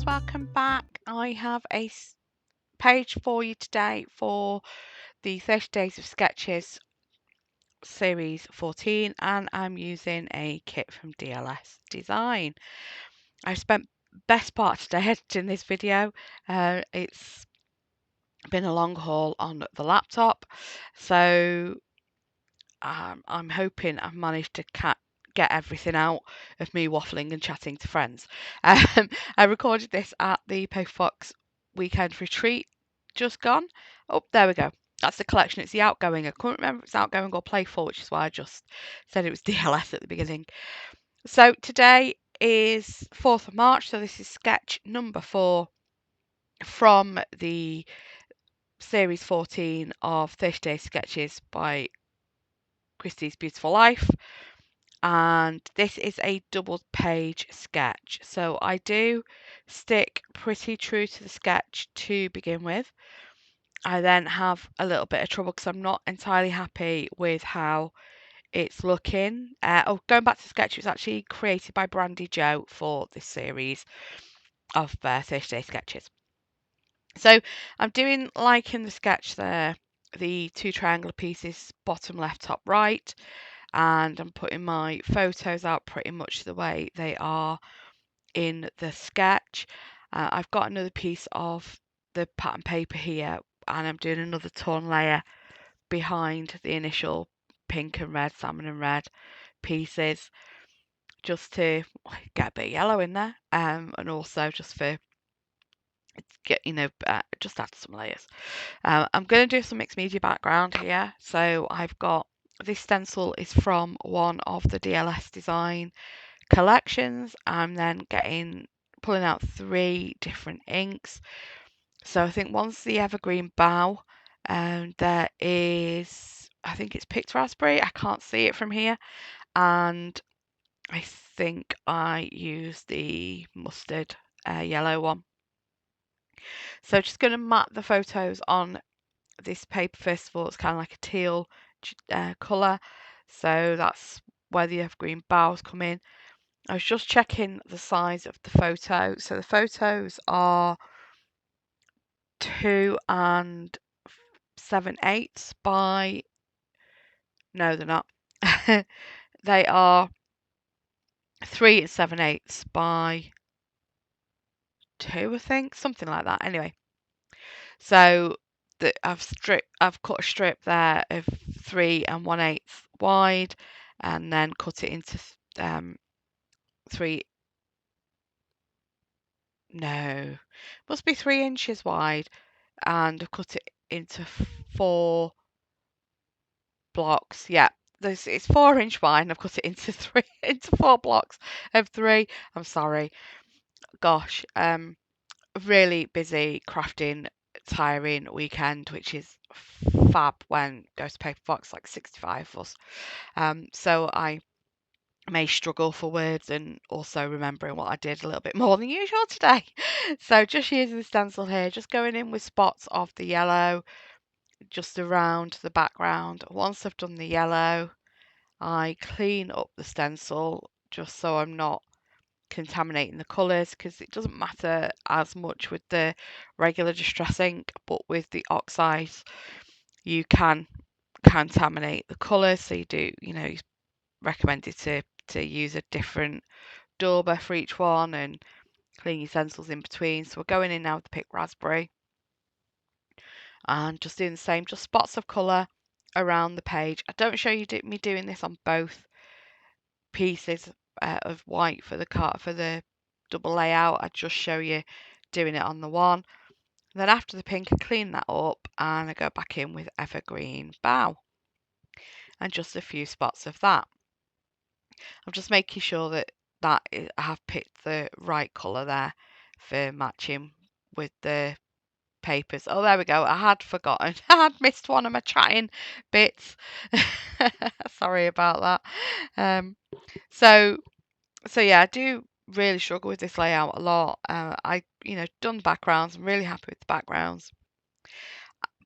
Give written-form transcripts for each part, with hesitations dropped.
friends, welcome back. I have a page for you today for the 30 Days of Sketches series 14, and I'm using a kit from DLS Design. I've spent best part of today editing this video. It's been a long haul on the laptop, so I'm hoping I've managed to get everything out of me waffling and chatting to friends. I recorded this at the Fox weekend retreat just gone. Oh, there we go. That's the collection. It's the outgoing. I couldn't remember if it's outgoing or playful, which is why I just said it was DLS at the beginning. So today is 4th of March, so this is sketch number 4 from the series 14 of 30 Day Sketches by Christie's Beautiful Life. And this is a double page sketch, so I do stick pretty true to the sketch to begin with. I then have a little bit of trouble because I'm not entirely happy with how it's looking. Going back to the sketch, it was actually created by Brandy Joe for this series of 30 Day Sketches. So I'm doing, like in the sketch there, the 2 triangular pieces, bottom left, top right, and I'm putting my photos out pretty much the way they are in the sketch. I've got another piece of the pattern paper here, and I'm doing another torn layer behind the initial pink and red, salmon and red pieces, just to get a bit of yellow in there, and also just for just add some layers. I'm going to do some mixed media background here. So I've got this stencil is from one of the DLS Design collections. I'm then pulling out 3 different inks. So I think one's the Evergreen Bough, and there is, I think it's Picked Raspberry. I can't see it from here, and I think I use the mustard yellow one. So just going to map the photos on this paper first of all. It's kind of like a teal colour, so that's where the Evergreen Boughs come in. I was just checking the size of the photo. So the photos are 2 7/8 by, no, they're not. They are 3 7/8 by 2, I think, something like that. Anyway, so I've cut a strip there of 3 1/8 wide, and then cut it into 3. No, must be 3 inches wide, and I've cut it into 4 blocks. Yeah, it's 4-inch wide, and I've cut it into 4 blocks of 3. I'm sorry. Gosh, really busy crafting, tiring weekend, which is fab when goes to Paper Fox, like 65 of us. So I may struggle for words and also remembering what I did a little bit more than usual today. So just using the stencil here, just going in with spots of the yellow just around the background. Once I've done the yellow, I clean up the stencil just so I'm not contaminating the colours, because it doesn't matter as much with the regular distress ink, but with the oxides you can contaminate the colours. So it's recommended to use a different dauber for each one and clean your stencils in between. So we're going in now with the Picked Raspberry and just doing the same, just spots of colour around the page. I don't show you me doing this on both pieces of white for the double layout. I just show you doing it on the one. Then after the pink, I clean that up and I go back in with Evergreen Bough and just a few spots of that. I'm just making sure that I have picked the right colour there for matching with the papers. Oh, there we go. I had forgotten. I had missed one of my chatting bits. Sorry about that. So yeah, I do really struggle with this layout a lot. I done backgrounds. I'm really happy with the backgrounds,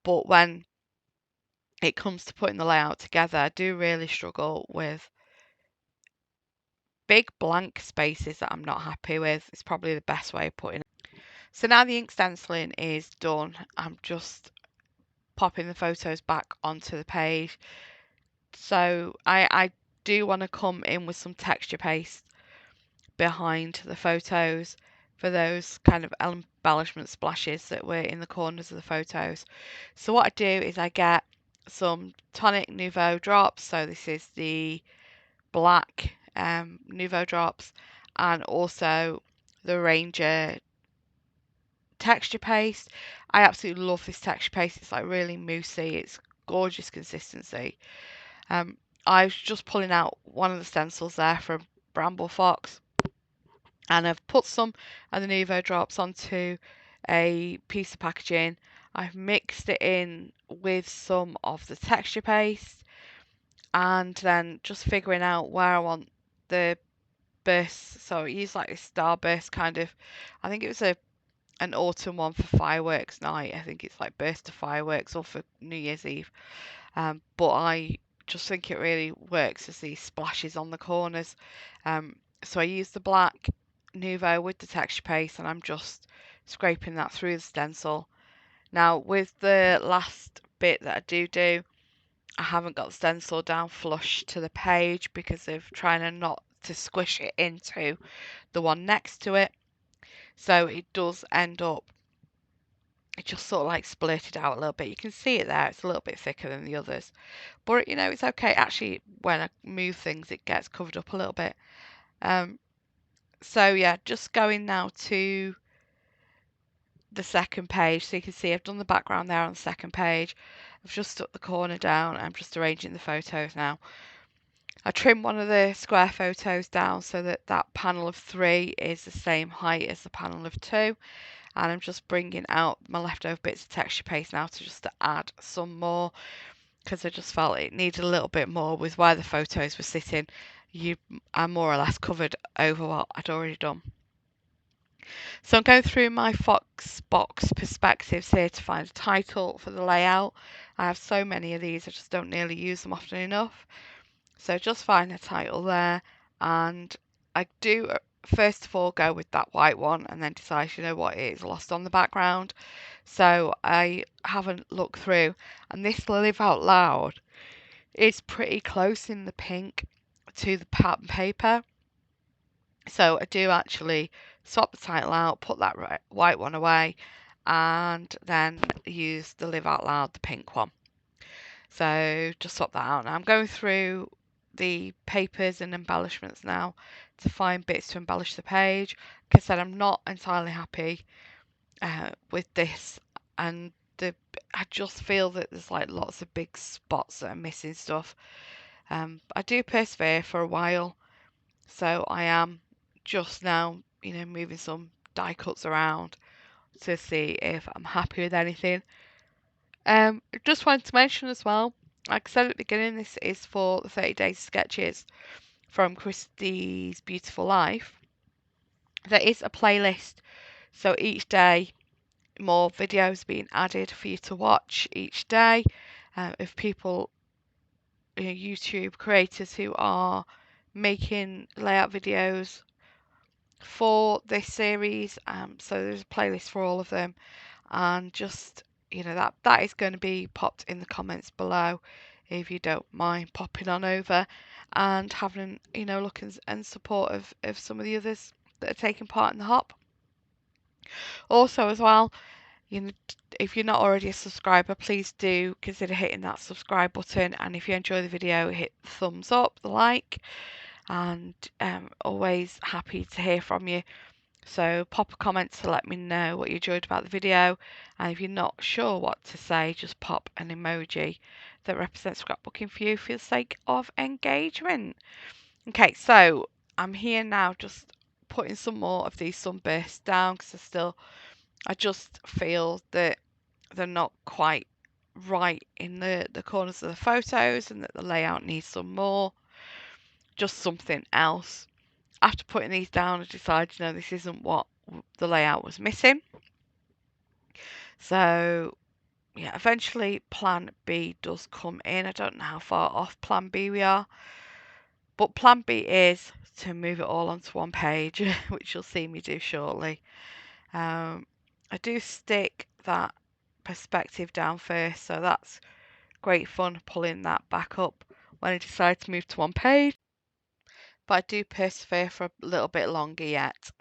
but when it comes to putting the layout together, I do really struggle with big blank spaces that I'm not happy with. It's probably the best way of putting it. So now the ink stenciling is done, I'm just popping the photos back onto the page. So I do want to come in with some texture paste behind the photos for those kind of embellishment splashes that were in the corners of the photos. So what I do is I get some Tonic Nouveau drops. So this is the black Nouveau drops, and also the Ranger texture paste. I absolutely love this texture paste. It's like really moussey. It's gorgeous consistency. Um, I was just pulling out one of the stencils there from Bramble Fox, and I've put some of the Nouveau drops onto a piece of packaging. I've mixed it in with some of the texture paste, and then just figuring out where I want the bursts. So I use like this starburst kind of, I think it was an autumn one for fireworks night. I think it's like burst of fireworks or for New Year's Eve. But I just think it really works as these splashes on the corners. So I use the black Nouveau with the texture paste, and I'm just scraping that through the stencil. Now with the last bit that I do, I haven't got the stencil down flush to the page because of trying to not to squish it into the one next to it. So it does end up, it just sort of like splurted out a little bit. You can see it there, it's a little bit thicker than the others. But you know, it's okay. Actually, when I move things, it gets covered up a little bit. Um, so yeah, just going now to the second page. So you can see I've done the background there on the second page. I've just stuck the corner down. I'm just arranging the photos now. I trimmed one of the square photos down so that that panel of 3 is the same height as the panel of 2. And I'm just bringing out my leftover bits of texture paste now to just to add some more, because I just felt it needed a little bit more with where the photos were sitting. I more or less covered over what I'd already done. So I'm going through my Foxbox perspectives here to find a title for the layout. I have so many of these, I just don't nearly use them often enough. So just find a title there, and I do first of all go with that white one and then decide, you know what, it is lost on the background. So I haven't looked through, and this Live Out Loud is pretty close in the pink to the pattern paper. So I do actually swap the title out, put that white one away, and then use the Live Out Loud, the pink one. So just swap that out. Now I'm going through the papers and embellishments now to find bits to embellish the page. Like I said, I'm not entirely happy with this, and I just feel that there's like lots of big spots that are missing stuff. I do persevere for a while, so I am just now, moving some die cuts around to see if I'm happy with anything. Just wanted to mention as well, like I said at the beginning, this is for the 30 Days Sketches from Christie's Beautiful Life. There is a playlist, so each day more videos being added for you to watch each day of people, YouTube creators who are making layout videos for this series. So there's a playlist for all of them, and just that is going to be popped in the comments below if you don't mind popping on over and having look and support of some of the others that are taking part in the hop. Also as well, if you're not already a subscriber, please do consider hitting that subscribe button, and if you enjoy the video, hit the thumbs up, the like, and always happy to hear from you. So pop a comment to let me know what you enjoyed about the video, and if you're not sure what to say, just pop an emoji that represents scrapbooking for you for the sake of engagement. Okay, so I'm here now just putting some more of these sunbursts down because I just feel that they're not quite right in the corners of the photos, and that the layout needs some more, just something else. After putting these down, I decided, this isn't what the layout was missing. So yeah, eventually plan B does come in. I don't know how far off plan B we are, but plan B is to move it all onto one page, which you'll see me do shortly. I do stick that perspective down first, so that's great fun pulling that back up when I decide to move to one page. But I do persevere for a little bit longer yet.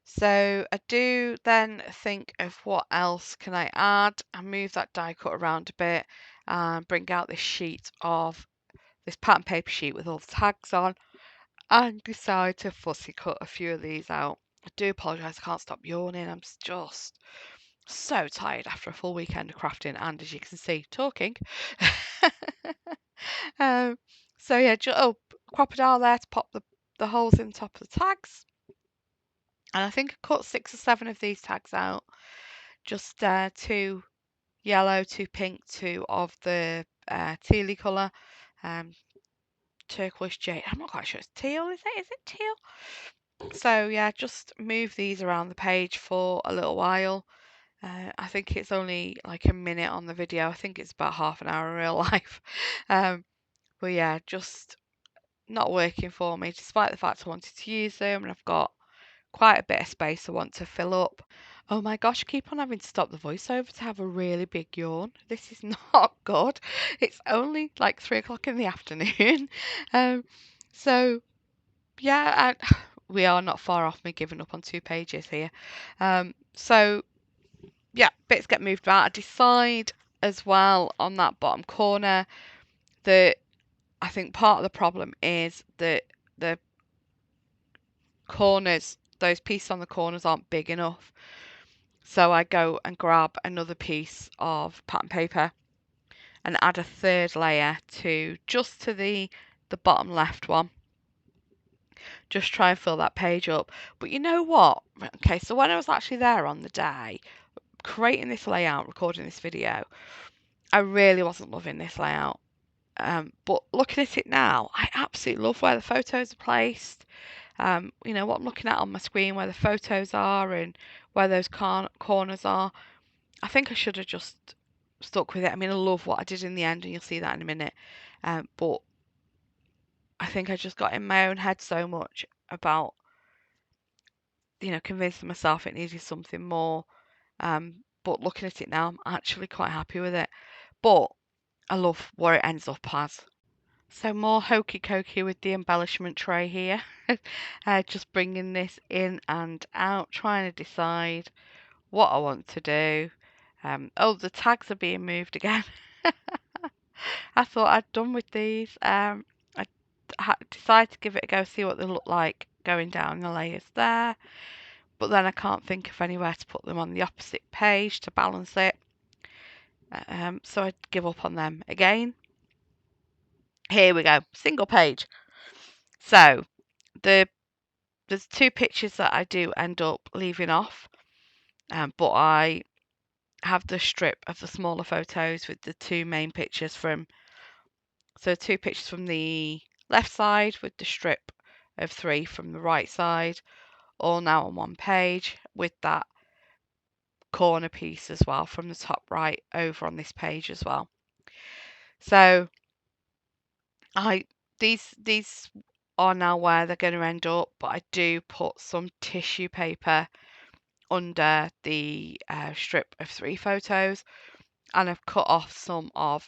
So I do then think of what else can I add. I move that die cut around a bit and bring out this pattern paper sheet with all the tags on and decide to fussy cut a few of these out. I do apologise, I can't stop yawning. I'm just so tired after a full weekend of crafting and, as you can see, talking. um, so yeah, crocodile there to pop the holes in the top of the tags. And I think I cut 6 or 7 of these tags out. Just 2 yellow, 2 pink, 2 of the tealy colour. Turquoise jade. I'm not quite sure it's teal, is it? Is it teal? So yeah, just move these around the page for a little while. I think it's only like a minute on the video. I think it's about half an hour in real life. But yeah, just not working for me, despite the fact I wanted to use them and I've got quite a bit of space I want to fill up. Oh my gosh, I keep on having to stop the voiceover to have a really big yawn. This is not good. It's only like 3 o'clock in the afternoon. Um, so yeah, we are not far off me giving up on 2 pages here. So yeah, bits get moved about. I decide as well on that bottom corner that I think part of the problem is that the corners, those pieces on the corners aren't big enough. So I go and grab another piece of pattern paper and add a third layer just to the bottom left one. Just try and fill that page up. But you know what? Okay, so when I was actually there on the day, creating this layout, recording this video, I really wasn't loving this layout. But looking at it now, I absolutely love where the photos are placed. You know, what I'm looking at on my screen, where the photos are and where those corners are. I think I should have just stuck with it. I mean, I love what I did in the end, and you'll see that in a minute. But I think I just got in my own head so much about, convincing myself it needed something more. But looking at it now, I'm actually quite happy with it. But I love where it ends up as. So more hokey cokey with the embellishment tray here. Just bringing this in and out, trying to decide what I want to do. Oh, the tags are being moved again. I thought I'd done with these. I decided to give it a go, see what they look like going down the layers there. But then I can't think of anywhere to put them on the opposite page to balance it. So I'd give up on them again. Here we go, single page. So there's 2 pictures that I do end up leaving off, but I have the strip of the smaller photos with the 2 main pictures from. So 2 pictures from the left side with the strip of 3 from the right side, all now on one page with that corner piece as well from the top right over on this page as well. So these are now where they're going to end up, but I do put some tissue paper under the strip of 3 photos, and I've cut off some of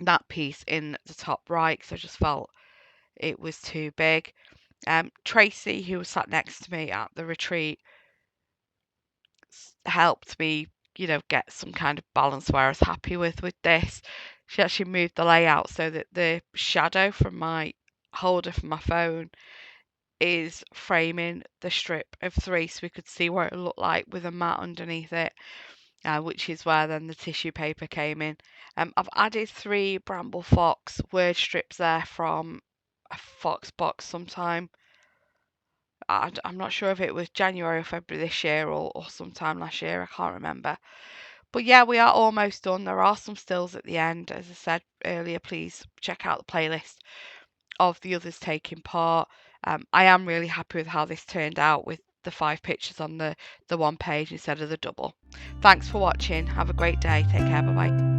that piece in the top right because I just felt it was too big. Tracy, who was sat next to me at the retreat, helped me, get some kind of balance where I was happy with this. She actually moved the layout so that the shadow from my holder for my phone is framing the strip of 3 so we could see what it looked like with a mat underneath it, which is where then the tissue paper came in. I've added 3 Bramble Fox word strips there from a Fox box sometime. I'm not sure if it was January or February this year or sometime last year. I can't remember. But yeah, we are almost done. There are some stills at the end. As I said earlier, please check out the playlist of the others taking part. I am really happy with how this turned out with the 5 pictures on the one page instead of the double. Thanks for watching. Have a great day. Take care. Bye bye.